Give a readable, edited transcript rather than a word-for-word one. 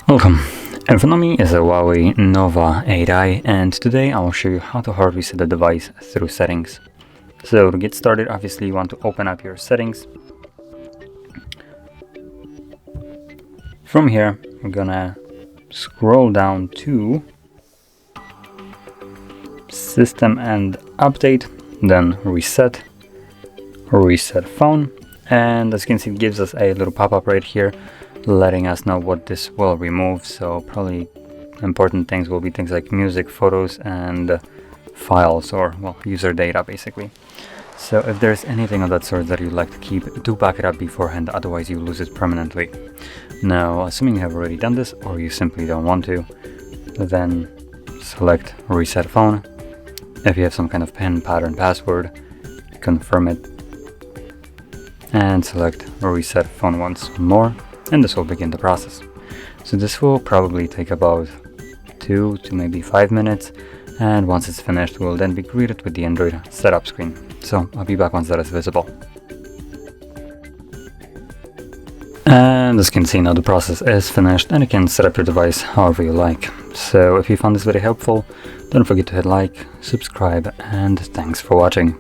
Welcome. In front of me is a HUAWEI Nova 8i, and today I will show you how to hard reset the device through settings. So to get started, obviously you want to open up your settings. From here, we're gonna scroll down to System and Update, then Reset Phone, and as you can see, it gives us a little pop-up right here letting us know what this will remove. So probably important things will be things like music, photos, and files, or well, user data basically. So if there's anything of that sort that you'd like to keep, do back it up beforehand, otherwise you lose it permanently. Now, assuming you have already done this or you simply don't want to, then select Reset Phone. If you have some kind of PIN, pattern, password, confirm it and select Reset Phone once more, and this will begin the process. So this will probably take about 2 to maybe 5 minutes, and once it's finished we'll then be greeted with the Android setup screen. So I'll be back once that is visible. And as you can see, now the process is finished and you can set up your device however you like. So if you found this very helpful, don't forget to hit like, subscribe, and thanks for watching.